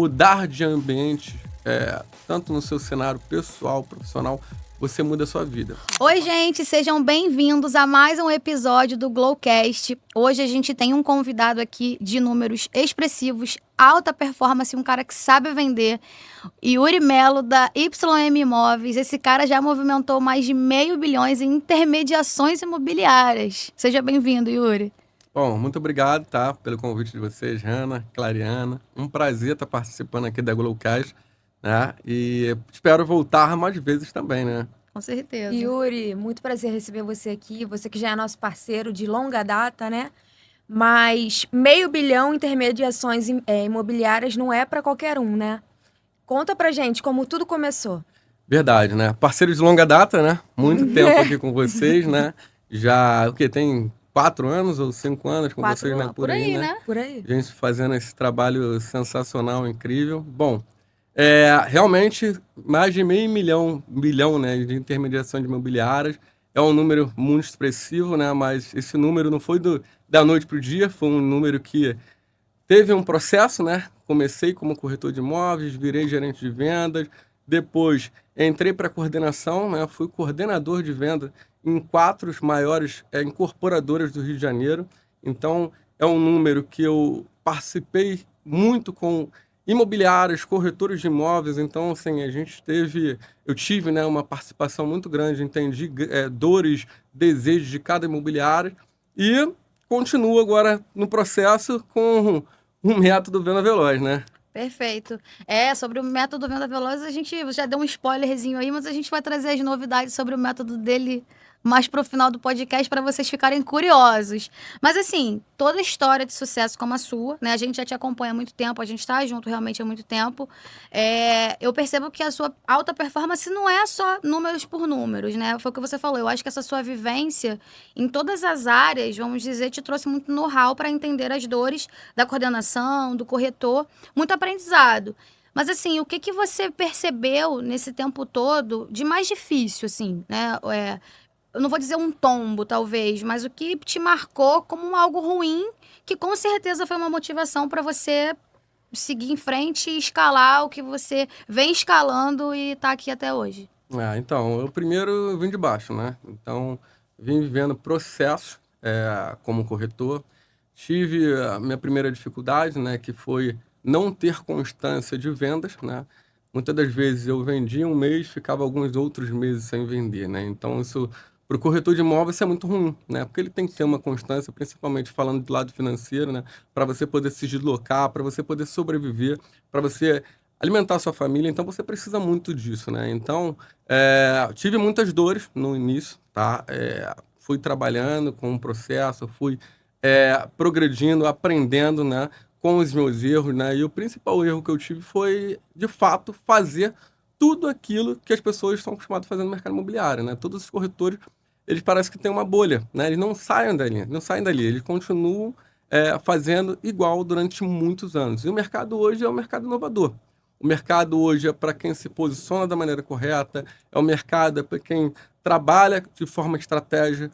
mudar de ambiente, tanto no seu cenário pessoal, profissional, você muda a sua vida. Oi, gente, sejam bem-vindos a mais um episódio do Glowcast. Hoje a gente tem um convidado aqui de números expressivos, alta performance, um cara que sabe vender, Yuri Melo, da YM Imóveis. Esse cara já movimentou mais de R$500 milhões em intermediações imobiliárias. Seja bem-vindo, Yuri. Bom, muito obrigado, tá, pelo convite de vocês, Hanna, Clariana. Um prazer estar participando aqui da Glowcast, né? E espero voltar mais vezes também, né? Com certeza. Yuri, muito prazer receber você aqui. Você que já é nosso parceiro de longa data, né? Mas R$500 milhão em intermediações imobiliárias não é para qualquer um, né? Conta pra gente como tudo começou. Verdade, né? Parceiro de longa data, né? Muito tempo aqui com vocês, né? Já, o quê? Tem 4 anos ou 5 anos com vocês, né? Por aí, né? Por aí. A gente fazendo esse trabalho sensacional, incrível. Bom, realmente, mais de R$500 milhão, né, de intermediação de imobiliárias. É um número muito expressivo, né? Mas esse número não foi da noite para o dia, foi um número que teve um processo, né? Comecei como corretor de imóveis, virei gerente de vendas, depois entrei para coordenação, né? Fui coordenador de venda em 4 maiores incorporadoras do Rio de Janeiro. Então, é um número que eu participei muito com imobiliários, corretores de imóveis. Então, assim, eu tive, né, uma participação muito grande, entendi dores, desejos de cada imobiliário e continuo agora no processo com um método Venda Veloz, né? Perfeito. Sobre o método Venda Veloz, a gente já deu um spoilerzinho aí, mas a gente vai trazer as novidades sobre o método dele mais pro final do podcast para vocês ficarem curiosos. Mas assim, toda história de sucesso como a sua, né? A gente já te acompanha há muito tempo, a gente tá junto realmente há muito tempo. Eu percebo que a sua alta performance não é só números por números, né? Foi o que você falou. Eu acho que essa sua vivência em todas as áreas, vamos dizer, te trouxe muito know-how para entender as dores da coordenação, do corretor, muito aprendizado. Mas assim, o que você percebeu nesse tempo todo de mais difícil, assim, né? Eu não vou dizer um tombo, talvez, mas o que te marcou como algo ruim, que com certeza foi uma motivação para você seguir em frente e escalar o que você vem escalando e tá aqui até hoje. Então, eu primeiro vim de baixo, né? Então, vim vivendo processos como corretor. Tive a minha primeira dificuldade, né? Que foi não ter constância de vendas, né? Muitas das vezes eu vendia um mês, ficava alguns outros meses sem vender, né? Então, isso para o corretor de imóveis isso é muito ruim, né? Porque ele tem que ter uma constância, principalmente falando do lado financeiro, né? Para você poder se deslocar, para você poder sobreviver, para você alimentar a sua família. Então, você precisa muito disso, né? Então, tive muitas dores no início, tá? Fui trabalhando com um processo, fui progredindo, aprendendo, né? Com os meus erros, né? E o principal erro que eu tive foi, de fato, fazer tudo aquilo que as pessoas estão acostumadas a fazer no mercado imobiliário, né? Todos os corretores, eles parecem que têm uma bolha, né? Eles não saem dali, eles continuam fazendo igual durante muitos anos. E o mercado hoje é um mercado inovador. O mercado hoje é para quem se posiciona da maneira correta, é o mercado para quem trabalha de forma estratégica,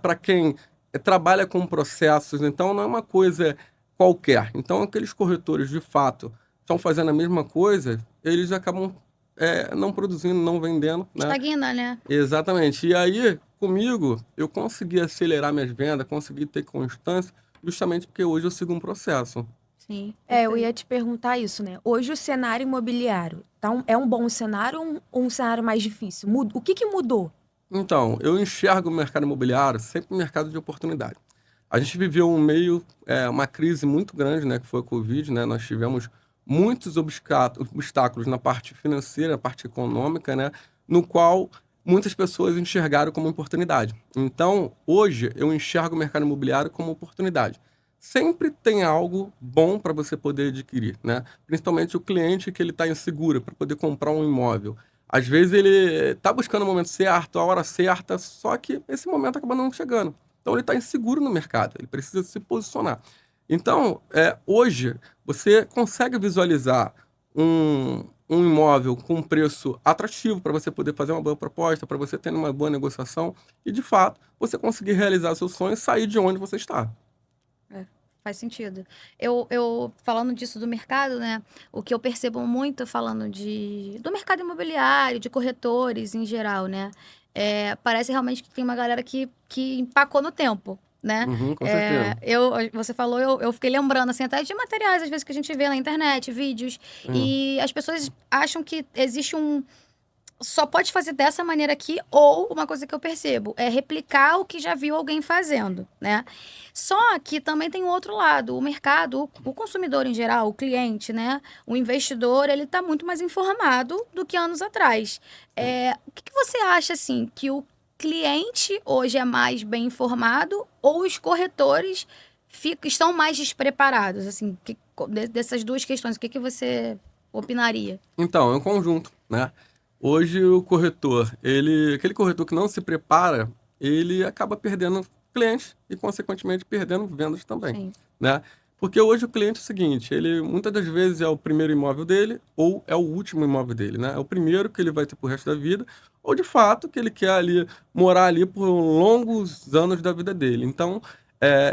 para quem trabalha com processos. Então, não é uma coisa qualquer. Então, aqueles corretores, de fato, estão fazendo a mesma coisa, eles acabam não produzindo, não vendendo. Estagna, né? Exatamente. E aí, comigo, eu consegui acelerar minhas vendas, consegui ter constância, justamente porque hoje eu sigo um processo. Sim. Eu ia te perguntar isso, né? Hoje o cenário imobiliário é um bom cenário ou um cenário mais difícil? O que mudou? Então, eu enxergo o mercado imobiliário sempre um mercado de oportunidade. A gente viveu uma crise muito grande, né, que foi a Covid, né? Nós tivemos muitos obstáculos na parte financeira, na parte econômica, né, no qual muitas pessoas enxergaram como oportunidade. Então, hoje, eu enxergo o mercado imobiliário como oportunidade. Sempre tem algo bom para você poder adquirir, né? Principalmente o cliente que ele está inseguro para poder comprar um imóvel. Às vezes ele está buscando o momento certo, a hora certa, só que esse momento acaba não chegando. Então ele está inseguro no mercado, ele precisa se posicionar. Então, hoje, você consegue visualizar um imóvel com um preço atrativo para você poder fazer uma boa proposta, para você ter uma boa negociação e, de fato, você conseguir realizar seu sonho e sair de onde você está. Faz sentido. Eu falando disso do mercado, né? O que eu percebo muito falando do mercado imobiliário, de corretores em geral, né? Parece realmente que tem uma galera que empacou no tempo, né? Uhum, com certeza. Você falou, eu fiquei lembrando, assim, até de materiais, às vezes, que a gente vê na internet, vídeos, Sim. e as pessoas acham que existe só pode fazer dessa maneira aqui, ou uma coisa que eu percebo é replicar o que já viu alguém fazendo, né? Só que também tem o outro lado, o mercado, o consumidor em geral, o cliente, né? O investidor, ele tá muito mais informado do que anos atrás. O que você acha, assim, que o cliente hoje é mais bem informado ou os corretores estão mais despreparados, assim, dessas duas questões, o que você opinaria? Então, é um conjunto, né? Hoje o corretor, aquele corretor que não se prepara, ele acaba perdendo clientes e, consequentemente, perdendo vendas também, Sim. né? Porque hoje o cliente é o seguinte, ele muitas das vezes é o primeiro imóvel dele ou é o último imóvel dele, né? É o primeiro que ele vai ter pro resto da vida ou, de fato, que ele quer ali morar ali por longos anos da vida dele. Então,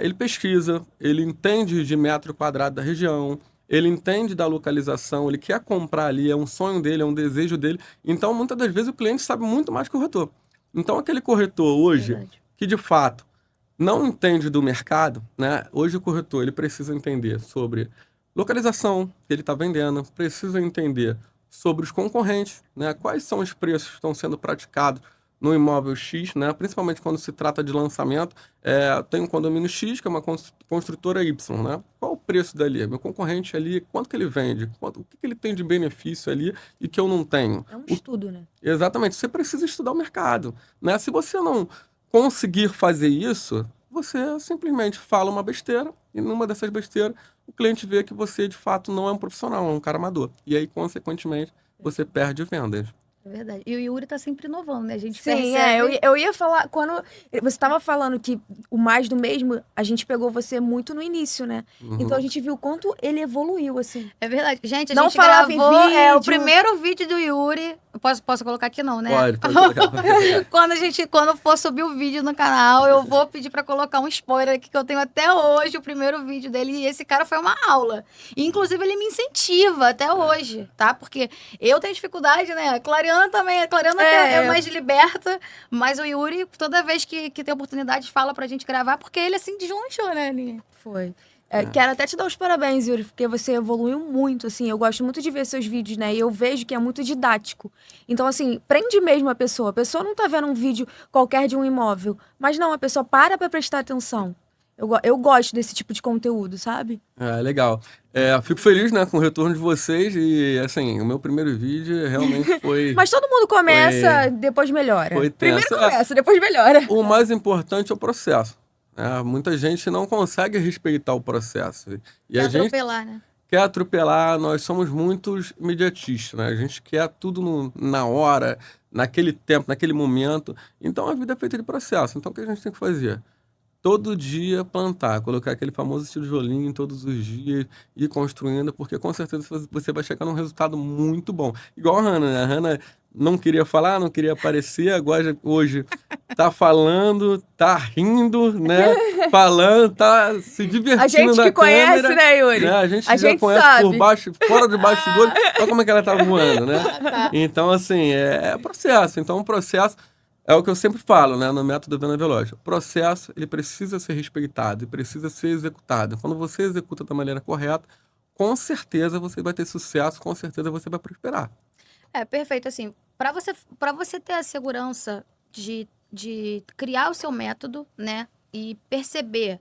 ele pesquisa, ele entende de metro quadrado da região, ele entende da localização, ele quer comprar ali, é um sonho dele, é um desejo dele. Então, muitas das vezes, o cliente sabe muito mais que o corretor. Então, aquele corretor hoje, Verdade. que de fato não entende do mercado, né? Hoje o corretor ele precisa entender sobre localização que ele está vendendo, precisa entender sobre os concorrentes, né? Quais são os preços que estão sendo praticados no imóvel X, né? Principalmente quando se trata de lançamento. Tem um condomínio X, que é uma construtora Y, né? Qual o preço dali? Meu concorrente ali, quanto que ele vende? O que ele tem de benefício ali e que eu não tenho? É um estudo, né? Exatamente, você precisa estudar o mercado, né? Se você não conseguir fazer isso, você simplesmente fala uma besteira e numa dessas besteiras o cliente vê que você de fato não é um profissional, é um cara amador. E aí, consequentemente, você perde vendas. É verdade. E o Yuri tá sempre inovando, né? A gente Sim, percebe. eu ia falar, quando você estava falando que o mais do mesmo, a gente pegou você muito no início, né? Então a Uhum. gente viu o quanto ele evoluiu, assim. É verdade. Gente, a Não gente falava em gravou o vídeo. primeiro vídeo do Yuri. Posso colocar aqui não, né? Pode colocar. Quando for subir o vídeo no canal, eu vou pedir pra colocar um spoiler aqui que eu tenho até hoje, o primeiro vídeo dele. E esse cara foi uma aula. E, inclusive, ele me incentiva até hoje, tá? Porque eu tenho dificuldade, né? A Clariana também. A Clariana é mais liberta, mas o Yuri, toda vez que tem oportunidade, fala pra gente gravar, porque ele, assim, deslanchou, né, Aninha? Foi. Quero até te dar os parabéns, Yuri, porque você evoluiu muito, assim. Eu gosto muito de ver seus vídeos, né? E eu vejo que é muito didático. Então, assim, prende mesmo a pessoa. A pessoa não tá vendo um vídeo qualquer de um imóvel. Mas não, a pessoa para pra prestar atenção. Eu gosto desse tipo de conteúdo, sabe? Legal. Fico feliz, né, com o retorno de vocês e, assim, o meu primeiro vídeo realmente foi... Mas todo mundo começa, depois melhora. Foi Primeiro tenso. começa, depois melhora. O mais importante é o processo. Muita gente não consegue respeitar o processo. E Quer a gente atropelar, né? quer atropelar, nós somos muitos imediatistas, né? A gente quer tudo na hora, naquele tempo, naquele momento. Então a vida é feita de processo. Então o que a gente tem que fazer? Todo dia plantar, colocar aquele famoso tijolinho todos os dias, ir construindo, porque com certeza você vai chegar num resultado muito bom. Igual a Hannah, né? A Hannah não queria falar, não queria aparecer, agora hoje tá falando, tá rindo, né? Falando, tá se divertindo A gente na que conhece, câmera, né, Yuri? né? A gente A já gente conhece sabe. por baixo, fora de bastidores, olha como é que ela tá voando, né? Então, assim, é processo. Então, o processo é o que eu sempre falo, né, no método Venda Veloz. O processo, ele precisa ser respeitado e precisa ser executado. Quando você executa da maneira correta, com certeza você vai ter sucesso, com certeza você vai prosperar. Perfeito. Assim, para você ter a segurança de criar o seu método, né? E perceber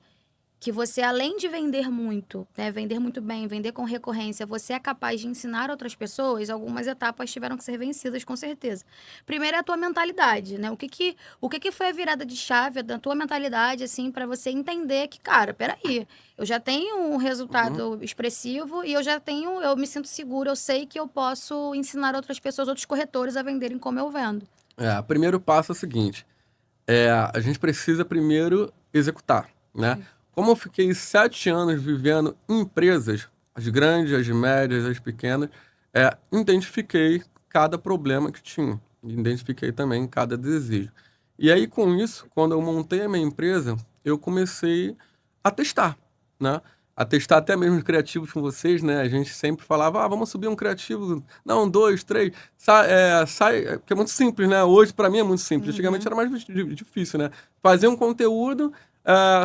que você, além de vender muito, né, vender muito bem, vender com recorrência, você é capaz de ensinar outras pessoas, algumas etapas tiveram que ser vencidas, com certeza. Primeiro é a tua mentalidade, né? O que foi a virada de chave da tua mentalidade, assim, para você entender que, cara, peraí, eu já tenho um resultado expressivo e eu me sinto seguro, eu sei que eu posso ensinar outras pessoas, outros corretores a venderem como eu vendo. O primeiro passo é o seguinte, a gente precisa primeiro executar, né? Como eu fiquei 7 anos vivendo em empresas, as grandes, as médias, as pequenas, identifiquei cada problema que tinha. Identifiquei também cada desejo. E aí, com isso, quando eu montei a minha empresa, eu comecei a testar, né? testar até mesmo os criativos com vocês, né? A gente sempre falava, vamos subir um criativo, não, 2, 3, que é muito simples, né? Hoje, para mim, é muito simples. Antigamente era mais difícil, né? Fazer um conteúdo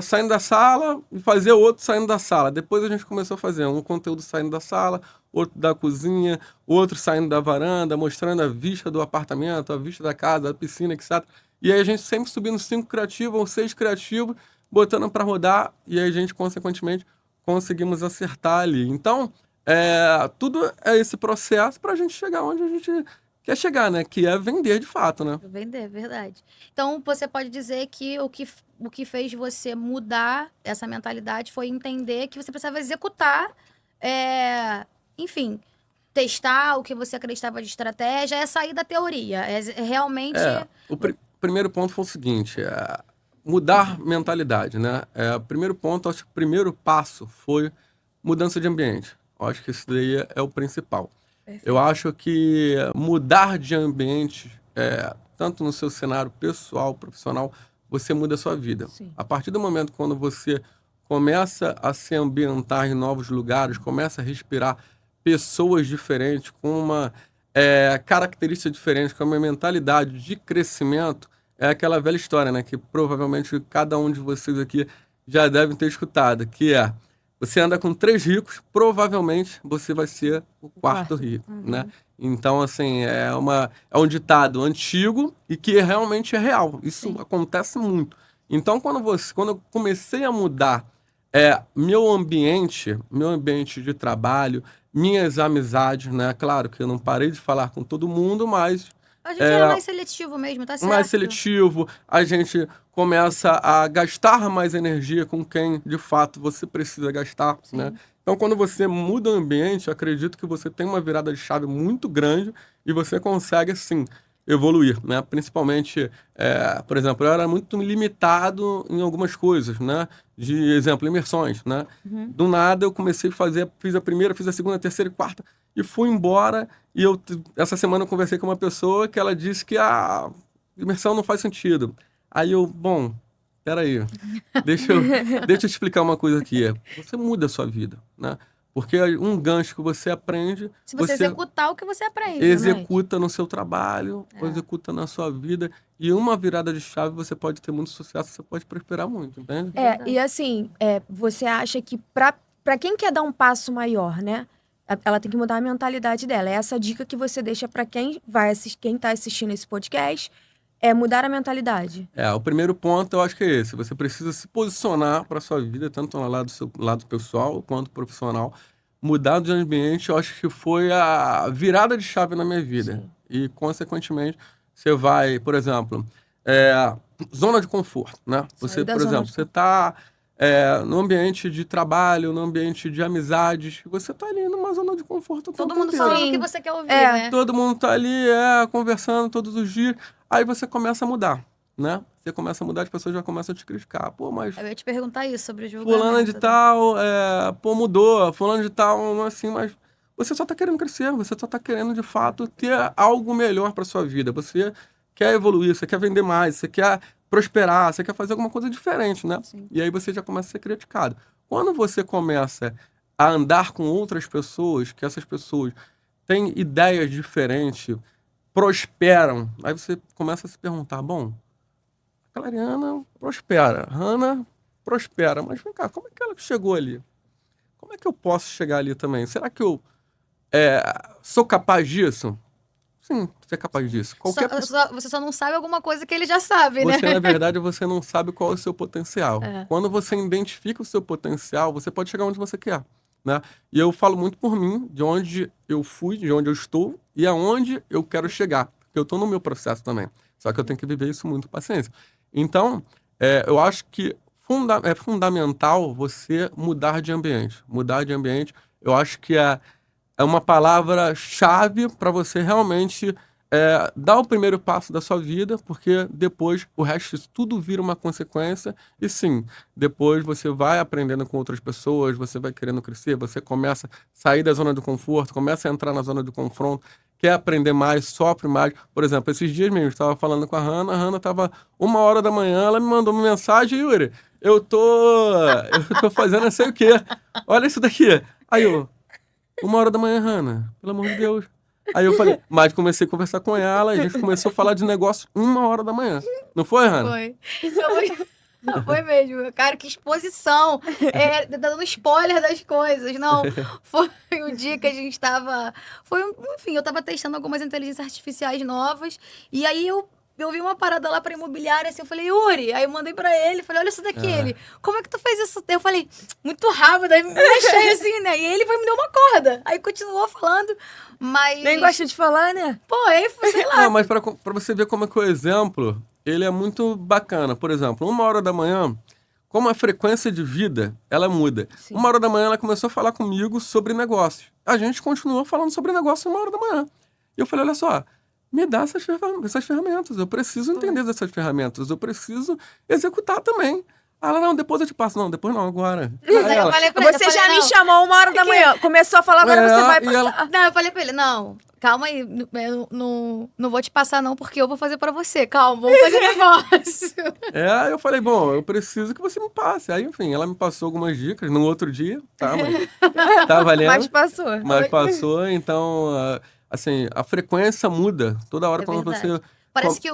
saindo da sala e fazer outro saindo da sala. Depois a gente começou a fazer um conteúdo saindo da sala, outro da cozinha, outro saindo da varanda, mostrando a vista do apartamento, a vista da casa, da piscina, etc. E aí a gente sempre subindo 5 criativos ou 6 criativos, botando para rodar, e aí a gente, consequentemente, conseguimos acertar ali. Então, tudo é esse processo para a gente chegar onde a gente quer chegar, né? Que é vender de fato, né? Vender, verdade. Então, você pode dizer que o que fez você mudar essa mentalidade foi entender que você precisava executar, enfim, testar o que você acreditava de estratégia, é sair da teoria, é realmente... O primeiro ponto foi o seguinte, mudar mentalidade, né? O primeiro ponto, acho que o primeiro passo foi mudança de ambiente. Eu acho que isso daí é o principal. Perfeito. Eu acho que mudar de ambiente, tanto no seu cenário pessoal, profissional, você muda a sua vida. Sim. A partir do momento quando você começa a se ambientar em novos lugares, começa a respirar pessoas diferentes, com uma característica diferente, com uma mentalidade de crescimento, é aquela velha história, né? Que provavelmente cada um de vocês aqui já devem ter escutado, que você anda com 3 ricos, provavelmente você vai ser o quarto rico, né? Então, assim, é um ditado antigo e que realmente é real. Isso acontece muito. Então, quando eu comecei a mudar meu ambiente de trabalho, minhas amizades, né? Claro que eu não parei de falar com todo mundo, mas... A gente era mais seletivo mesmo, tá certo? Mais seletivo, a gente começa a gastar mais energia com quem, de fato, você precisa gastar, né? Então, quando você muda o ambiente, eu acredito que você tem uma virada de chave muito grande e você consegue, sim, evoluir, né? Principalmente, por exemplo, eu era muito limitado em algumas coisas, né? De exemplo, imersões, né? Do nada eu comecei a fiz a primeira, fiz a segunda, a terceira e quarta e fui embora. E essa semana eu conversei com uma pessoa que ela disse que a imersão não faz sentido. Aí peraí, deixa eu te explicar uma coisa aqui. Você muda a sua vida, né? Porque um gancho que você aprende... Se você executar o que você aprende. Executa no seu trabalho, ou executa na sua vida. E uma virada de chave você pode ter muito sucesso, você pode prosperar muito, entende? E assim, você acha que pra quem quer dar um passo maior, né? Ela tem que mudar a mentalidade dela. É essa dica que você deixa pra quem tá assistindo esse podcast, é mudar a mentalidade. O primeiro ponto eu acho que é esse. Você precisa se posicionar para sua vida, tanto no seu lado pessoal quanto profissional. Mudar de ambiente, eu acho que foi a virada de chave na minha vida. Sim. E, consequentemente, você vai, por exemplo, zona de conforto, né? Você, por exemplo, você está no ambiente de trabalho, no ambiente de amizades, você está ali numa zona de conforto. Todo mundo falando o que você quer ouvir, né? Todo mundo está ali, conversando todos os dias. Aí você começa a mudar, né? Você começa a mudar, as pessoas já começam a te criticar. Pô, mas... Eu ia te perguntar isso sobre o julgamento. Fulana de tal, mudou. Fulana de tal, assim, mas... Você só tá querendo crescer, você só tá querendo, de fato, ter algo melhor pra sua vida. Você quer evoluir, você quer vender mais, você quer prosperar, você quer fazer alguma coisa diferente, né? Sim. E aí você já começa a ser criticado. Quando você começa a andar com outras pessoas, que essas pessoas têm ideias diferentes, prosperam, aí você começa a se perguntar, a Clariana prospera, a Hannah prospera, mas vem cá, como é que ela chegou ali? Como é que eu posso chegar ali também? Será que eu sou capaz disso? Sim, você é capaz disso. Você só não sabe alguma coisa que ele já sabe, né? Na verdade, você não sabe qual é o seu potencial. Quando você identifica o seu potencial, você pode chegar onde você quer, né? E eu falo muito por mim, de onde eu fui, de onde eu estou e aonde eu quero chegar. Porque eu estou no meu processo também. Só que eu tenho que viver isso muito com paciência. Então, eu acho que é fundamental você mudar de ambiente. Mudar de ambiente, eu acho que é uma palavra-chave para você realmente dar o primeiro passo da sua vida, porque depois o resto tudo vira uma consequência. E sim, depois você vai aprendendo com outras pessoas, você vai querendo crescer, você começa a sair da zona do conforto, começa a entrar na zona do confronto, quer aprender mais, sofre mais. Por exemplo, esses dias mesmo, eu estava falando com a Hannah estava 1h da manhã, ela me mandou uma mensagem, Yuri, eu tô fazendo não sei o quê. Olha isso daqui. Aí eu, 1h da manhã, Hannah, pelo amor de Deus. Aí eu falei, mas comecei a conversar com ela, e a gente começou a falar de negócio 1h da manhã. Não foi, Hannah? Foi. Foi mesmo. Cara, que exposição. Dando spoiler das coisas. Não, foi um dia que a gente tava... Enfim, eu tava testando algumas inteligências artificiais novas. E aí eu vi uma parada lá pra imobiliária, assim, eu falei, Yuri, aí eu mandei pra ele, falei, olha isso daqui, ele, como é que tu fez isso? Eu falei, muito rápido, aí me achei assim, né, e ele me deu uma corda, aí continuou falando, mas... Nem gosta de falar, né? Pô, aí, sei lá. Não, mas pra você ver como é que o exemplo, ele é muito bacana. Por exemplo, 1h da manhã, como a frequência de vida, ela muda. Sim. 1h da manhã, ela começou a falar comigo sobre negócios. A gente continuou falando sobre negócio 1h da manhã. E eu falei, olha só, me dá essas ferramentas. Eu preciso entender dessas ferramentas. Eu preciso executar também. Ela, não, depois eu te passo. Não, depois não, agora. Aí eu falei pra ele, Você já me chamou 1h da manhã. Começou a falar, agora você vai passar. Não, eu falei pra ele, não, calma aí, eu não vou te passar não, porque eu vou fazer pra você. Calma, vamos fazer negócio. Eu falei, bom, eu preciso que você me passe. Aí, enfim, ela me passou algumas dicas no outro dia, tá? Mas tá valendo. Mas passou. Mas passou, então, assim, a frequência muda toda hora quando verdade. você... Parece que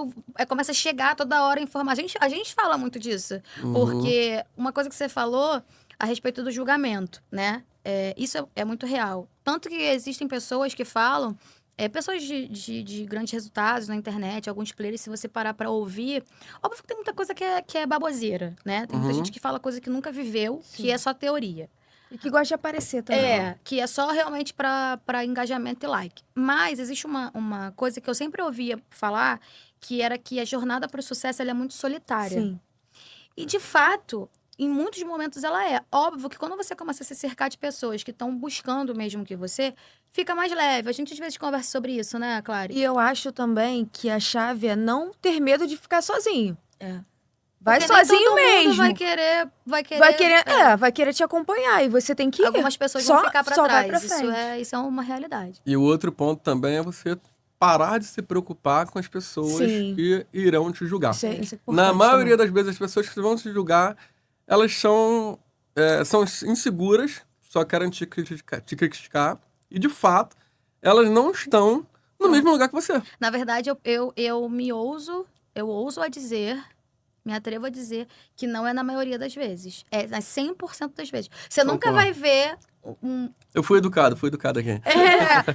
começa a chegar toda hora a informação. A gente fala muito disso, porque uma coisa que você falou a respeito do julgamento, né? Isso é muito real. Tanto que existem pessoas que falam, pessoas de grandes resultados na internet, alguns players, se você parar pra ouvir, óbvio que tem muita coisa que é baboseira, né? Tem muita gente que fala coisa que nunca viveu, que é só teoria. E que gosta de aparecer também. Que é só realmente para engajamento e like. Mas existe uma coisa que eu sempre ouvia falar, que era que a jornada para o sucesso ela é muito solitária. Sim. E, de fato, em muitos momentos ela é. Óbvio que quando você começa a se cercar de pessoas que estão buscando o mesmo que você, fica mais leve. A gente, às vezes, conversa sobre isso, né, Clary? E eu acho também que a chave é não ter medo de ficar sozinho. Vai Porque nem sozinho todo mundo mesmo. vai querer te acompanhar e você tem que ir. Algumas pessoas Só- vão ficar para só vai trás. pra Isso é uma realidade. E o outro ponto também é você parar de se preocupar com as pessoas Sim. que irão te julgar. Isso é importante Na maioria também. das vezes, as pessoas que vão te julgar, elas são inseguras, só querem te criticar, e, de fato, elas não estão no mesmo lugar que você. Na verdade, eu ouso a dizer, me atrevo a dizer, que não é na maioria das vezes. É nas 100% das vezes. Você nunca vai ver Eu fui educado aqui.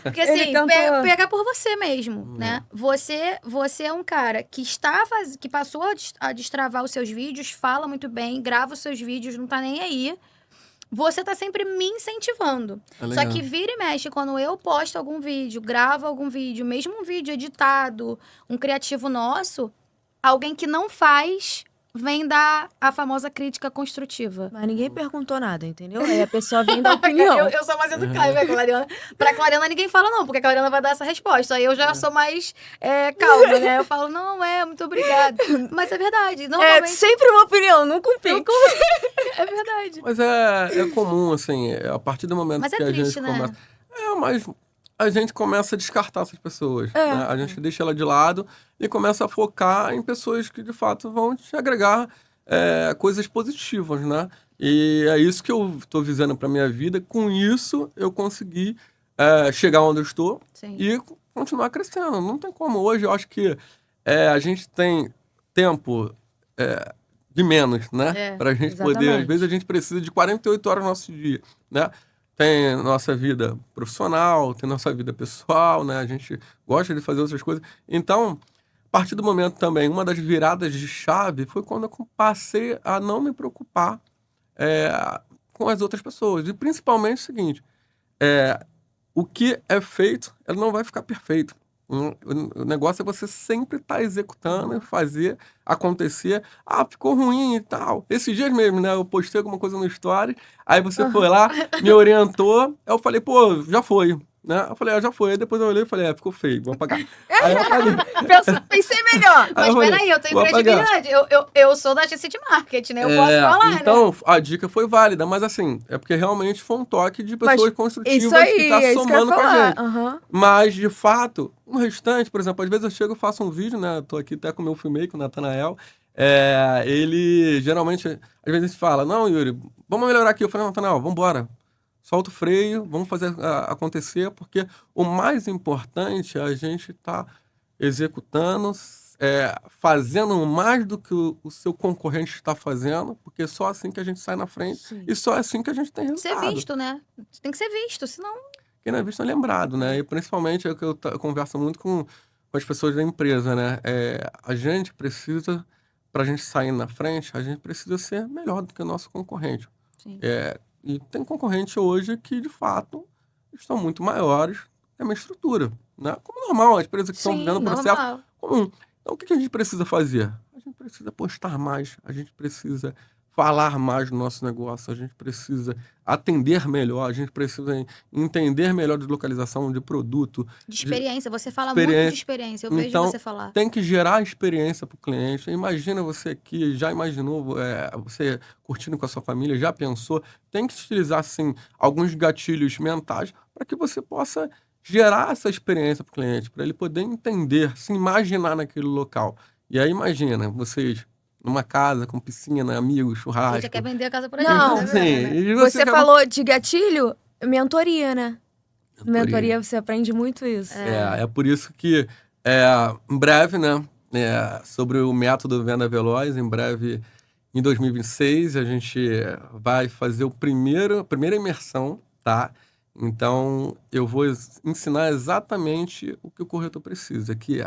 porque Ele assim, tentou- pega por você mesmo, né? Você é um cara que passou a destravar os seus vídeos, fala muito bem, grava os seus vídeos, não tá nem aí. Você tá sempre me incentivando. É Só legal. que vira e mexe, quando eu posto algum vídeo, gravo algum vídeo, mesmo um vídeo editado, um criativo nosso, alguém que não faz vem dar a famosa crítica construtiva. Mas ninguém perguntou nada, entendeu? Aí a pessoa vem dar opinião. Eu sou mais educada, né, Clariana? Pra Clariana ninguém fala não, porque a Clariana vai dar essa resposta. Aí eu já sou mais calma, né? Eu falo, não, muito obrigada. Mas é verdade. É Normalmente sempre uma opinião, nunca um pix. é verdade. Mas é comum, assim, a partir do momento Mas é que a triste, gente né? começa... Mas a gente começa a descartar essas pessoas, É. né? A gente deixa ela de lado e começa a focar em pessoas que, de fato, vão te agregar coisas positivas, né? E é isso que eu estou visando para minha vida. Com isso, eu consegui chegar onde eu estou Sim. e continuar crescendo. Não tem como. Hoje, eu acho que a gente tem tempo de menos, né? Pra gente poder... Às exatamente. vezes, a gente precisa de 48 horas no nosso dia, né? Tem nossa vida profissional, tem nossa vida pessoal, né? A gente gosta de fazer outras coisas. Então, a partir do momento também, uma das viradas de chave foi quando eu passei a não me preocupar com as outras pessoas. E principalmente o seguinte, o que é feito, ele não vai ficar perfeito. O negócio é você sempre estar executando e fazer acontecer. Ficou ruim e tal. Esses dias mesmo, né? Eu postei alguma coisa no story, aí você foi lá, me orientou, aí eu falei, pô, já foi. Né? Eu falei, já foi. Aí depois eu olhei e falei, ficou feio, vou apagar. Aí eu apaguei. Pensei melhor. Aí Mas eu falei, peraí, eu tenho vou apagar. credibilidade. Eu sou da agência de marketing, né? Eu posso falar, né? Então, a dica foi válida, mas assim, é porque realmente foi um toque de pessoas construtivas Isso aí, que tá é isso que eu ia somando com a falar. gente. Aham. Mas, de fato, o restante, por exemplo, às vezes eu chego e faço um vídeo, né? Eu tô aqui até com o meu filmmaker, o Natanael. ele geralmente, às vezes fala, não, Yuri, vamos melhorar aqui. Eu falei, não, vamos embora. Solta o freio, vamos fazer acontecer, porque o mais importante é a gente estar executando, fazendo mais do que o seu concorrente está fazendo, porque é só assim que a gente sai na frente Sim. e só assim que a gente tem Ser resultado. visto, né? Tem que ser visto, senão... Quem não é visto é lembrado, né? E principalmente é o que eu converso muito com as pessoas da empresa, né? A gente precisa, para a gente sair na frente, a gente precisa ser melhor do que o nosso concorrente. Sim. E tem concorrente hoje que, de fato, estão muito maiores que a minha estrutura, né? Como normal, as empresas que estão Sim, vivendo um processo Normal. comum. Então, o que a gente precisa fazer? A gente precisa postar mais, a gente precisa falar mais do nosso negócio, a gente precisa atender melhor, a gente precisa entender melhor de localização, de produto, De experiência. Você fala muito de experiência. experiência. Eu vejo Então, você falar. tem que gerar experiência para o cliente. Imagina você aqui, já imaginou você curtindo com a sua família, já pensou? Tem que utilizar, assim, alguns gatilhos mentais para que você possa gerar essa experiência para o cliente, para ele poder entender, se imaginar naquele local. E aí, imagina, vocês numa casa com piscina, amigos, Você churrasco. já quer vender a casa pra Não. gente, Sim, né? e Você acaba- falou de gatilho, mentoria, né? Mentoria, você aprende muito isso. É por isso que, em breve, né, sobre o método Venda Veloz, em breve, em 2026, a gente vai fazer a primeira imersão, tá? Então, eu vou ensinar exatamente o que o corretor precisa, que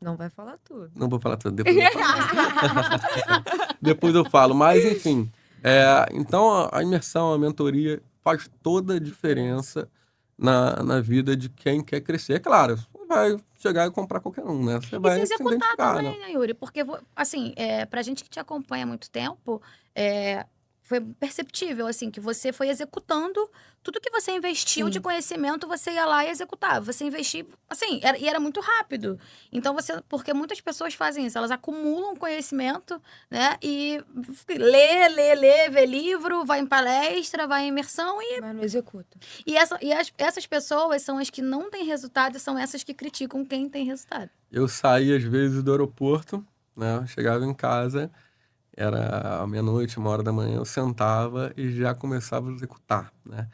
Não vai falar tudo. não vou falar tudo, depois eu falo. Depois eu falo, mas enfim. Então, a imersão, a mentoria faz toda a diferença na vida de quem quer crescer. É claro, você vai chegar e comprar qualquer um, né? Você E vai se se executar identificar, também, né? né, Yuri? Porque, assim, pra gente que te acompanha há muito tempo, foi perceptível, assim, que você foi executando tudo que você investiu Sim. de conhecimento, você ia lá e executava. Você investia, assim, e era muito rápido. Então, porque muitas pessoas fazem isso, elas acumulam conhecimento, né? E vê livro, vai em palestra, vai em imersão Mas não executa. e essas pessoas são as que não têm resultado e são essas que criticam quem tem resultado. Eu saía, às vezes, do aeroporto, né? Chegava em casa, era meia-noite, 1h da manhã, eu sentava e já começava a executar, né?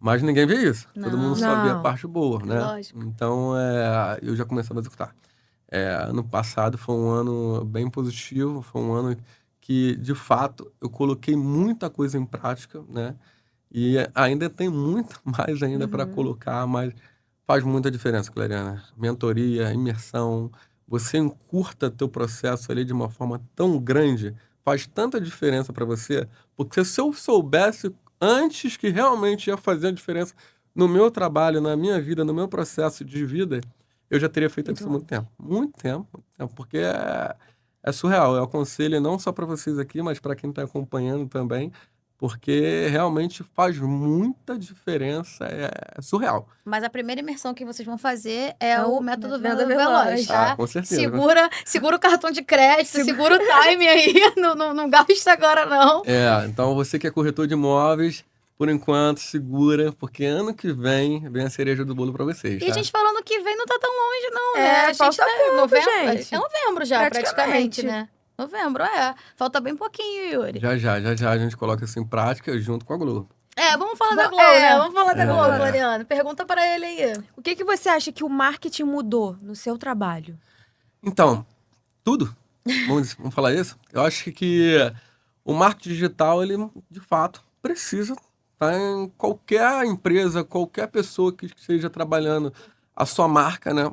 Mas ninguém vê isso. Todo mundo só vê a Não. parte boa, né? Lógico. Então, eu já começava a executar. Ano passado foi um ano bem positivo, foi um ano que, de fato, eu coloquei muita coisa em prática, né? E ainda tem muito mais ainda para colocar, mas faz muita diferença, Clariana. Mentoria, imersão, você encurta teu processo ali de uma forma tão grande, faz tanta diferença para você, porque se eu soubesse antes que realmente ia fazer a diferença no meu trabalho, na minha vida, no meu processo de vida, eu já teria feito isso há muito tempo. Muito tempo, porque é surreal. Eu aconselho não só para vocês aqui, mas para quem está acompanhando também, porque realmente faz muita diferença, é surreal. Mas a primeira imersão que vocês vão fazer é É o o método Venda Venda Veloz. Veloz, tá? Com certeza. Segura o cartão de crédito, segura o time aí, não gasta agora não. Então você que é corretor de imóveis, por enquanto, segura, porque ano que vem a cereja do bolo para vocês, E tá? a gente falando que vem não tá tão longe não, É, né? A gente falta pouco, novembro, gente. É novembro já, praticamente, Praticamente. né? Novembro, Falta bem pouquinho, Yuri. Já a gente coloca isso em prática junto com a Globo. Vamos falar da É. Globo, né? Vamos falar da Globo, Mariana. Pergunta pra ele aí. O que você acha que o marketing mudou no seu trabalho? Então, tudo. Vamos falar isso? Eu acho que o marketing digital, ele, de fato, precisa estar em qualquer empresa, qualquer pessoa que esteja trabalhando a sua marca, né?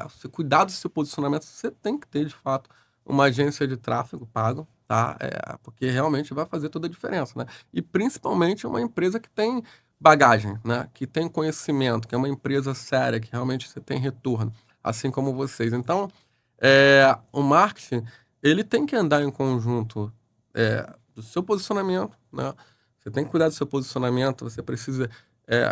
Você cuidar do seu posicionamento, você tem que ter, de fato, uma agência de tráfego pago, tá? Porque realmente vai fazer toda a diferença, né? E principalmente uma empresa que tem bagagem, né? Que tem conhecimento, que é uma empresa séria, que realmente você tem retorno, assim como vocês. Então, o marketing, ele tem que andar em conjunto do seu posicionamento, né? Você tem que cuidar do seu posicionamento, você precisa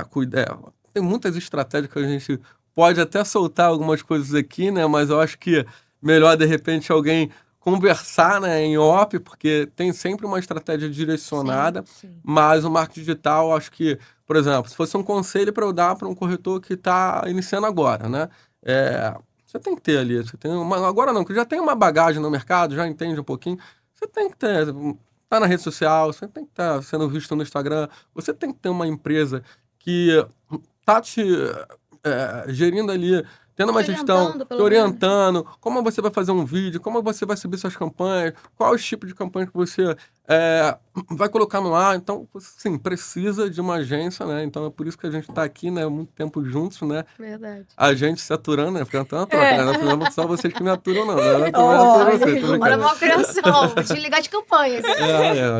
cuidar. Tem muitas estratégias que a gente pode até soltar algumas coisas aqui, né? Mas eu acho que melhor, de repente, alguém conversar, né, em off, porque tem sempre uma estratégia direcionada, Sim. mas o marketing digital, acho que, por exemplo, se fosse um conselho para eu dar para um corretor que está iniciando agora, né? Você Você tem que ter ali. Você tem agora não, que já tem uma bagagem no mercado, já entende um pouquinho. Você tem que ter. Tá na rede social, você tem que estar sendo visto no Instagram. Você tem que ter uma empresa que tá te gerindo ali, tendo uma gestão, Orientando, te pelo orientando, como você vai fazer um vídeo, como você vai subir suas campanhas, qual o tipo de campanha que você vai colocar no ar. Então, sim, precisa de uma agência, né? Então é por isso que a gente está aqui, né? Muito tempo juntos, né? Verdade. A gente se aturando, né? Porque é uma troca, né? Não é só vocês que me aturam, não. Eu também Olha, aturo vocês, tô Olha a brincando. malcriação, vou te ligar de campanha.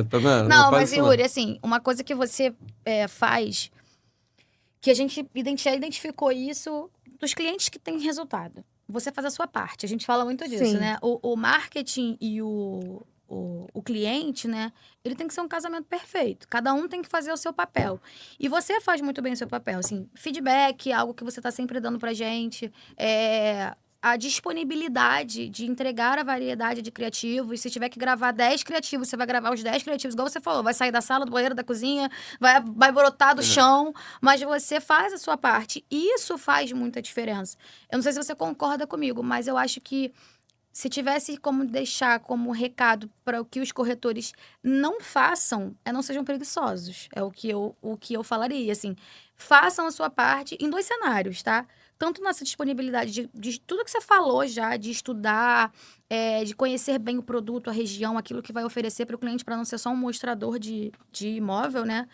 Tá vendo? Não, faz mas isso, Yuri, assim, uma coisa que você faz, que a gente já identificou isso dos clientes que têm resultado. Você faz a sua parte, a gente fala muito disso, Sim. né? O marketing e o cliente, né? Ele tem que ser um casamento perfeito. Cada um tem que fazer o seu papel. E você faz muito bem o seu papel, assim, feedback, algo que você tá sempre dando pra gente, a disponibilidade de entregar a variedade de criativos. Se tiver que gravar 10 criativos, você vai gravar os 10 criativos, igual você falou. Vai sair da sala, do banheiro, da cozinha, vai brotar do chão, mas você faz a sua parte. E isso faz muita diferença. Eu não sei se você concorda comigo, mas eu acho que se tivesse como deixar como recado para o que os corretores não façam, não sejam preguiçosos. É o que eu falaria, assim. Façam a sua parte em 2 cenários, tá? Tanto nessa disponibilidade de tudo que você falou já, de estudar, de conhecer bem o produto, a região, aquilo que vai oferecer para o cliente, para não ser só um mostrador de imóvel, né?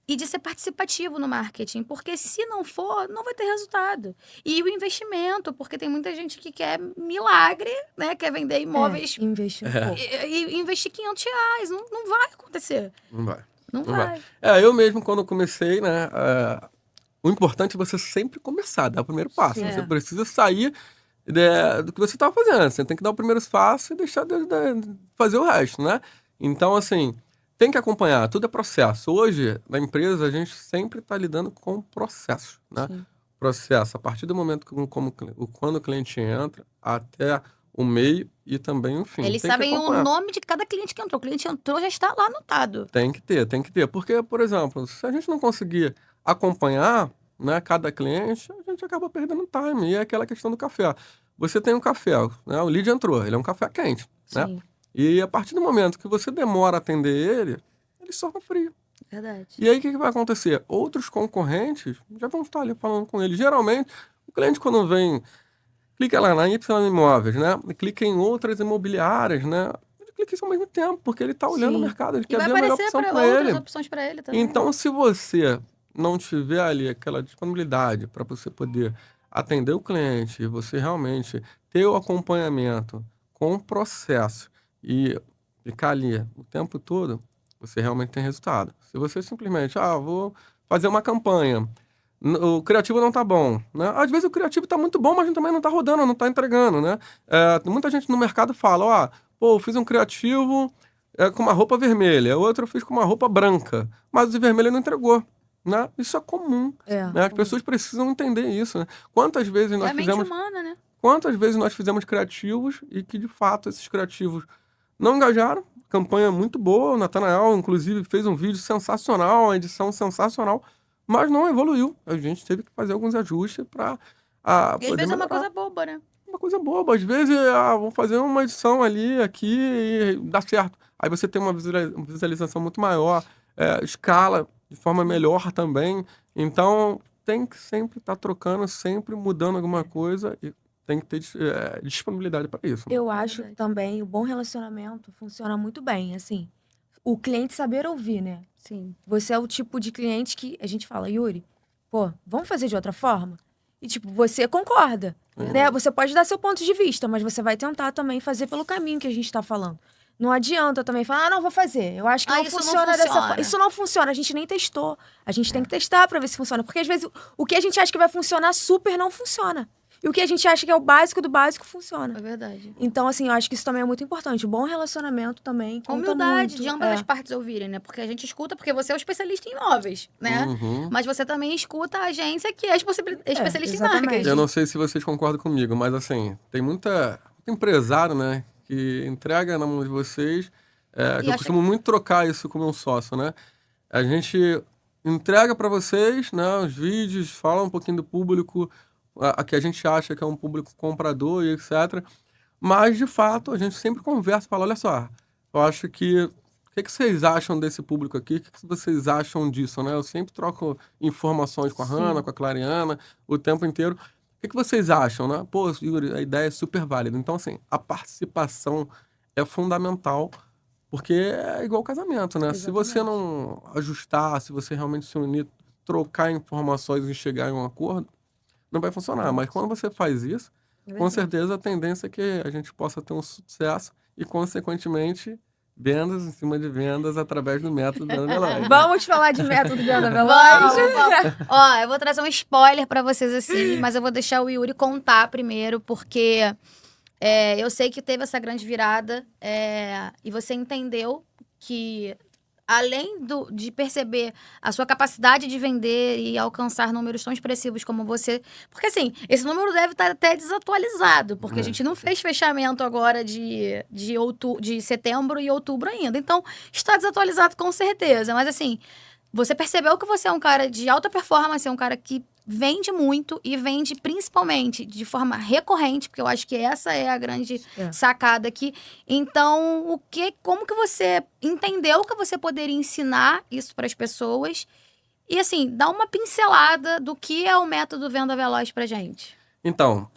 E de ser participativo no marketing, porque se não for, não vai ter resultado. E o investimento, porque tem muita gente que quer milagre, né? Quer vender imóveis Investir um pouco. e investir R$ 500. Não vai acontecer. Não vai. Não Não vai. Eu mesmo, quando comecei, né? O importante é você sempre começar, dar o primeiro passo. Sim. Você precisa sair do que você estava fazendo. Você tem que dar o primeiro passo e deixar de fazer o resto, né? Então, assim, tem que acompanhar. Tudo é processo. Hoje, na empresa, a gente sempre está lidando com processo, né? Sim. Processo. A partir do momento quando o cliente entra, até o meio e também, enfim, Eles tem que sabem o acompanhar. nome de cada cliente que entrou. O cliente entrou, já está lá anotado. Tem que ter. Porque, por exemplo, se a gente não conseguir acompanhar, né, cada cliente, a gente acaba perdendo time. E é aquela questão do café. Você tem um café, né, o lead entrou, ele é um café quente, né? Sim, E a partir do momento que você demora a atender ele só frio. verdade. E aí o que vai acontecer? Outros concorrentes já vão estar ali falando com ele. Geralmente, o cliente quando vem, clica lá na Y Imóveis, né? Clica em outras imobiliárias, né? Ele clica isso ao mesmo tempo, porque ele está olhando o Sim. mercado, ele E quer vai ver a melhor aparecer opção para para outras ele. opções para ele também. Então, se você não tiver ali aquela disponibilidade para você poder atender o cliente, você realmente ter o acompanhamento com o processo e ficar ali o tempo todo, você realmente tem resultado. Se você simplesmente, vou fazer uma campanha, o criativo não tá bom, né? Às vezes o criativo tá muito bom, mas também não tá rodando, não tá entregando, né? Muita gente no mercado fala, eu fiz um criativo com uma roupa vermelha, outro eu fiz com uma roupa branca, mas o de vermelho não entregou, né? Isso é comum, né? As pessoas precisam entender isso, né? Quantas vezes É nós a mente fizemos humana, né? Quantas vezes nós fizemos criativos e que, de fato, esses criativos não engajaram? Campanha muito boa, o Natanael, inclusive, fez um vídeo sensacional, uma edição sensacional, mas não evoluiu. A gente teve que fazer alguns ajustes para E às vezes é uma coisa boba, né? uma coisa boba. Às vezes, vou fazer uma edição ali, aqui, e dá certo. Aí você tem uma visualização muito maior, escala de forma melhor também. Então, tem que sempre estar trocando, sempre mudando alguma coisa e tem que ter disponibilidade para isso. Eu acho Verdade. também o bom relacionamento funciona muito bem, assim. O cliente saber ouvir, né? Sim. Você é o tipo de cliente que a gente fala, Yuri, vamos fazer de outra forma? E, tipo, você concorda, né? Você pode dar seu ponto de vista, mas você vai tentar também fazer pelo caminho que a gente tá falando. Não adianta também falar, não, vou fazer. Eu acho que não isso não funciona dessa funciona. forma. Isso não funciona, a gente nem testou. A gente tem que testar pra ver se funciona. Porque, às vezes, o que a gente acha que vai funcionar super não funciona. E o que a gente acha que é o básico do básico funciona. É verdade. Então, assim, eu acho que isso também é muito importante. O bom relacionamento também A conta humildade muito. de ambas as partes ouvirem, né? Porque a gente escuta, porque você é o especialista em imóveis, né? Uhum. Mas você também escuta a agência que é especialista em exatamente. marketing. Eu não sei se vocês concordam comigo, mas assim, tem muito empresário, né, que entrega na mão de vocês, que eu acha costumo muito trocar isso como um sócio, né? A gente entrega para vocês, né, os vídeos, fala um pouquinho do público, a que a gente acha que é um público comprador e etc. Mas, de fato, a gente sempre conversa e fala, olha só, eu acho que... O que vocês acham desse público aqui? O que vocês acham disso, né? Eu sempre troco informações com a Hannah, com a Clariana, o tempo inteiro. O que vocês acham, né? Pô, Yuri, a ideia é super válida. Então, assim, a participação é fundamental, porque é igual casamento, né? Se você não ajustar, se você realmente se unir, trocar informações e chegar em um acordo, não vai funcionar. Mas quando você faz isso, com certeza a tendência é que a gente possa ter um sucesso e, consequentemente, vendas em cima de vendas através do método Venda Veloz. Vamos falar de método Venda Veloz? Vamos. Ó, eu vou trazer um spoiler pra vocês assim, mas eu vou deixar o Yuri contar primeiro, porque eu sei que teve essa grande virada e você entendeu que, além de perceber a sua capacidade de vender e alcançar números tão expressivos como você... Porque, assim, esse número deve estar até desatualizado, porque a gente não fez fechamento agora de setembro e outubro ainda. Então, está desatualizado com certeza. Mas, assim, você percebeu que você é um cara de alta performance, é um cara que vende muito e vende principalmente de forma recorrente, porque eu acho que essa é a grande sacada aqui. Então, como que você entendeu que você poderia ensinar isso para as pessoas? E, assim, dá uma pincelada do que é o método Venda Veloz pra gente. Então,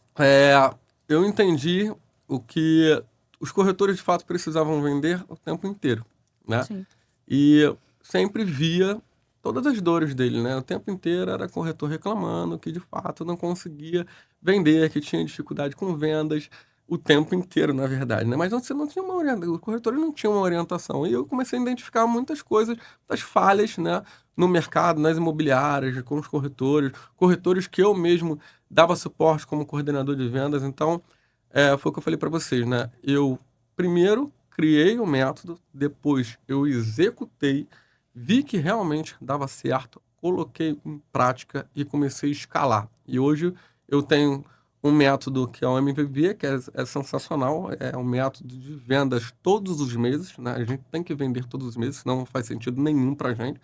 eu entendi o que os corretores de fato precisavam vender o tempo inteiro, né? Sim. E sempre via todas as dores dele, né? O tempo inteiro era corretor reclamando que, de fato, não conseguia vender, que tinha dificuldade com vendas o tempo inteiro, na verdade, né? Mas você não tinha uma orientação, os corretores não tinham uma orientação. E eu comecei a identificar muitas coisas, muitas falhas, né? No mercado, nas imobiliárias, com os corretores que eu mesmo dava suporte como coordenador de vendas. Então, foi o que eu falei para vocês, né? Eu, primeiro, criei o método, depois eu executei, vi que realmente dava certo, coloquei em prática e comecei a escalar. E hoje eu tenho um método que é o MVP, que é sensacional, é um método de vendas todos os meses, né? A gente tem que vender todos os meses, senão não faz sentido nenhum pra gente.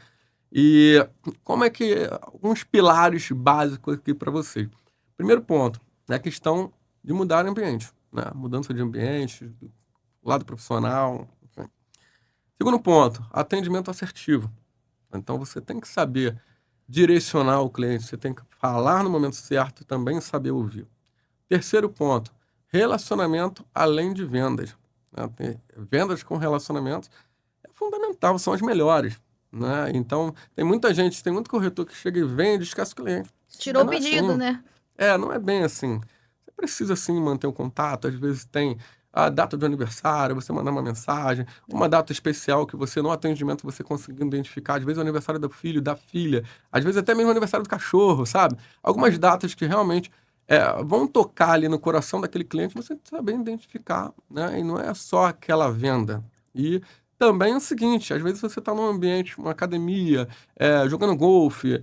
E como é que... Alguns pilares básicos aqui para vocês. Primeiro ponto, é a questão de mudar o ambiente, né? Mudança de ambiente, lado profissional, enfim. Segundo ponto, atendimento assertivo. Então, você tem que saber direcionar o cliente, você tem que falar no momento certo e também saber ouvir. Terceiro ponto, relacionamento além de vendas, né? Vendas com relacionamentos é fundamental, são as melhores, né? Então, tem muita gente, tem muito corretor que chega e vende e esquece o cliente. Tirou o Não é pedido, assim. né? Não é bem assim. Você precisa, sim, manter o contato. Às vezes tem a data do aniversário, você mandar uma mensagem, uma data especial que você, no atendimento, você conseguiu identificar. Às vezes é o aniversário do filho, da filha. Às vezes até mesmo o aniversário do cachorro, sabe? Algumas datas que realmente vão tocar ali no coração daquele cliente, você saber identificar, né? E não é só aquela venda. E também é o seguinte, às vezes você está num ambiente, uma academia, jogando golfe,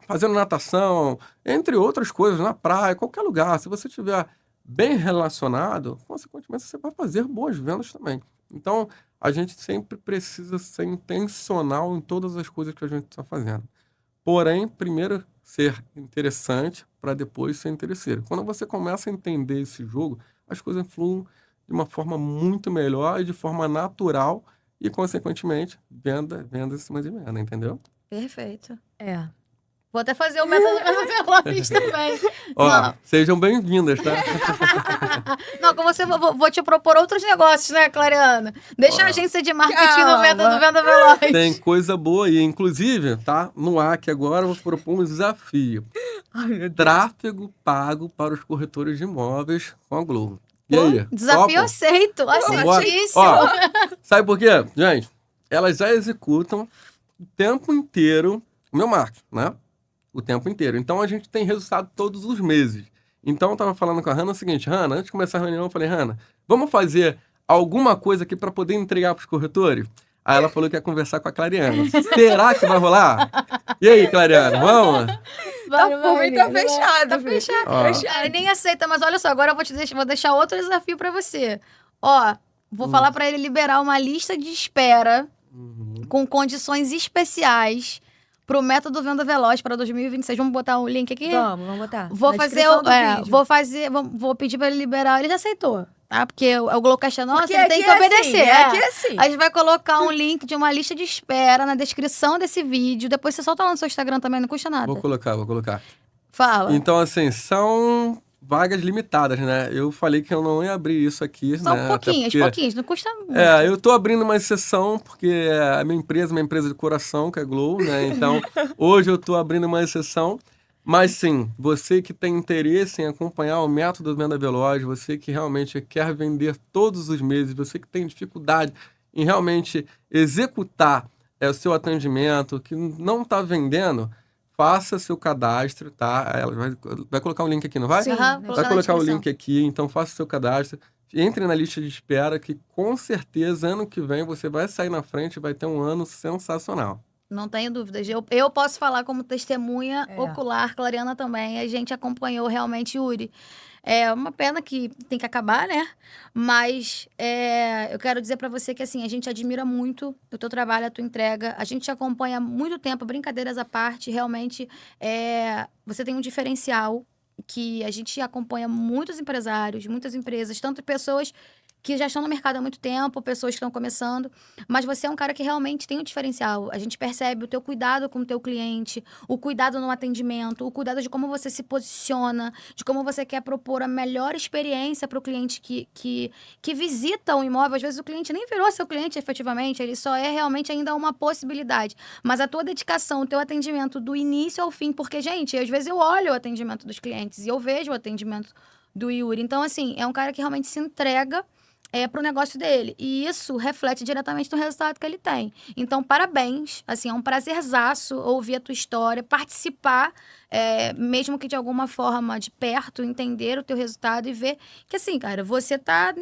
fazendo natação, entre outras coisas, na praia, qualquer lugar. Se você estiver bem relacionado, consequentemente você vai fazer boas vendas também. Então, a gente sempre precisa ser intencional em todas as coisas que a gente está fazendo. Porém, primeiro ser interessante para depois ser interesseiro. Quando você começa a entender esse jogo, as coisas fluem de uma forma muito melhor e de forma natural e, consequentemente, venda em cima de venda, entendeu? Perfeito. Vou até fazer o método Venda Veloz também. Ó, sejam bem-vindas, tá? Não, com você vou te propor outros negócios, né, Clariana? Deixa a agência de marketing no método Venda Veloz. Tem coisa boa aí. Inclusive, tá? No ar que agora eu vou propor um desafio. Tráfego pago para os corretores de imóveis com a Globo. E aí? Desafio Topa? aceito. Aceitíssimo. Ó, sabe por quê? Gente, elas já executam o tempo inteiro o meu marketing, né? O tempo inteiro. Então, a gente tem resultado todos os meses. Então, eu tava falando com a Hannah o seguinte, Hannah, antes de começar a reunião, eu falei, Hannah, vamos fazer alguma coisa aqui para poder entregar para os corretores? Aí ela falou que ia conversar com a Clariana. Será que vai rolar? E aí, Clariana, vamos? Tá fechado. Tá fechado. Nem aceita, mas olha só, agora eu vou deixar outro desafio pra você. Ó, vou falar pra ele liberar uma lista de espera com condições especiais pro método Venda Veloz para 2026. Vamos botar o link aqui? Vamos botar. Vou na fazer, descrição do vídeo. vou pedir para ele liberar. Ele já aceitou, tá? Porque o Glowcast é nosso, Porque ele tem aqui que é obedecer. assim, aqui é assim. A gente vai colocar um link de uma lista de espera na descrição desse vídeo. Depois você solta lá no seu Instagram também, não custa nada. Vou colocar. Fala. Então, assim, são vagas limitadas, né? Eu falei que eu não ia abrir isso aqui, São né? pouquinhos, não custa muito. Eu tô abrindo uma exceção, porque a minha empresa é uma empresa de coração, que é Glow, né? Então, hoje eu tô abrindo uma exceção. Mas sim, você que tem interesse em acompanhar o método Venda Veloz, você que realmente quer vender todos os meses, você que tem dificuldade em realmente executar o seu atendimento, que não está vendendo, faça seu cadastro, tá? Ela vai colocar um link aqui, não vai? Sim, Aham, né? Vai colocar o descrição. link aqui, então faça seu cadastro. Entre na lista de espera, que com certeza ano que vem você vai sair na frente e vai ter um ano sensacional. Não tenho dúvidas. Eu posso falar como testemunha É. ocular, Clariana também. A gente acompanhou realmente Yuri. É uma pena que tem que acabar, né? Mas eu quero dizer pra você que assim, a gente admira muito o teu trabalho, a tua entrega. A gente te acompanha há muito tempo, brincadeiras à parte. Realmente, você tem um diferencial que a gente acompanha muitos empresários, muitas empresas, tanto pessoas que já estão no mercado há muito tempo, pessoas que estão começando, mas você é um cara que realmente tem um diferencial. A gente percebe o teu cuidado com o teu cliente, o cuidado no atendimento, o cuidado de como você se posiciona, de como você quer propor a melhor experiência para o cliente que visita o imóvel. Às vezes o cliente nem virou seu cliente efetivamente, ele só é realmente ainda uma possibilidade. Mas a tua dedicação, o teu atendimento do início ao fim, porque, gente, às vezes eu olho o atendimento dos clientes e eu vejo o atendimento do Yuri. Então, assim, é um cara que realmente se entrega pro negócio dele. E isso reflete diretamente no resultado que ele tem. Então, parabéns. Assim, é um prazerzaço ouvir a tua história, participar, mesmo que de alguma forma de perto, entender o teu resultado e ver que, assim, cara, você tá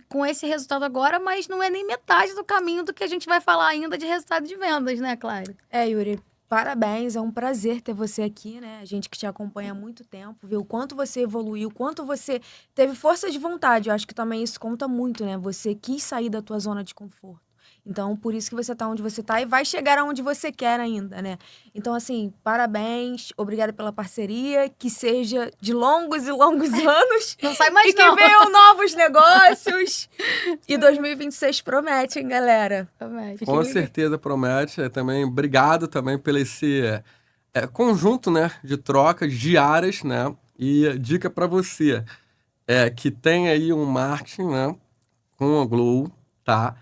com esse resultado agora, mas não é nem metade do caminho do que a gente vai falar ainda de resultado de vendas, né, Clara? Yuri, parabéns, é um prazer ter você aqui, né? A gente que te acompanha há muito tempo, ver o quanto você evoluiu, o quanto você teve força de vontade. Eu acho que também isso conta muito, né? Você quis sair da tua zona de conforto. Então, por isso que você tá onde você tá e vai chegar aonde você quer ainda, né? Então, assim, parabéns, obrigada pela parceria, que seja de longos e longos anos. Não sai mais, E que venham novos negócios. E 2026 promete, hein, galera? Promete. Fiquem Com ligados. certeza promete. Também obrigado também pelo esse conjunto, né, de trocas diárias, né? E dica para você que tem aí um marketing, né, com a Glow, tá?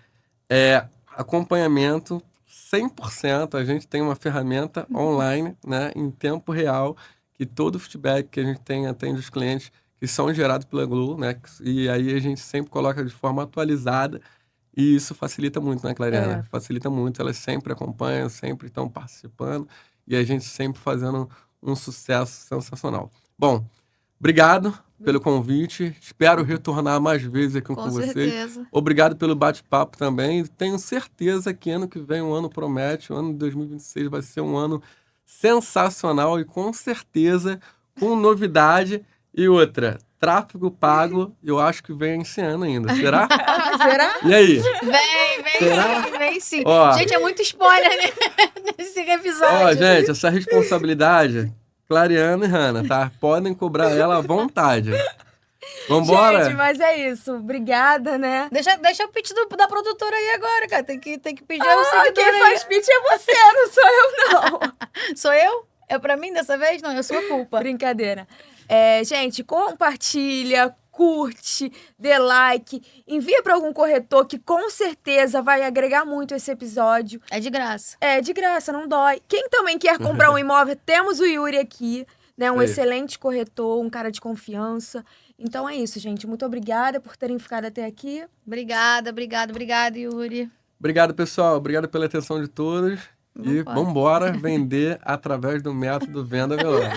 Acompanhamento 100%. A gente tem uma ferramenta online, né, em tempo real, que todo o feedback que a gente tem atende os clientes que são gerados pela Glow, né? E aí a gente sempre coloca de forma atualizada. E isso facilita muito, né, Clariana? Facilita muito. Elas sempre acompanham, sempre estão participando. E a gente sempre fazendo um sucesso sensacional. Bom, obrigado pelo convite. Espero retornar mais vezes aqui com vocês. certeza. Obrigado pelo bate-papo também. Tenho certeza que ano que vem o ano promete. O ano de 2026 vai ser um ano sensacional e com certeza com novidade. E outra, tráfego pago, eu acho que vem esse ano ainda. Será? Será? E aí? Será? Vem sim. Ó. Gente, é muito spoiler nesse episódio. Ó, gente, essa responsabilidade, Clariana e Hanna, tá? Podem cobrar ela à vontade. Vambora? Gente, mas é isso. Obrigada, né? Deixa o pitch da produtora aí agora, cara. Tem que pedir o seguidor Quem aí. faz pitch é você, não sou eu, não. Sou eu? É pra mim dessa vez? Não, eu sou a culpa. Brincadeira. Gente, compartilha, curte, dê like, envia para algum corretor que com certeza vai agregar muito esse episódio. É de graça. É de graça, não dói. Quem também quer comprar um imóvel, temos o Yuri aqui, né? Um Aí. excelente corretor, um cara de confiança. Então é isso, gente. Muito obrigada por terem ficado até aqui. Obrigada, Yuri. Obrigado, pessoal. Obrigado pela atenção de todos. E Vambora. vambora vender através do método Venda Veloz.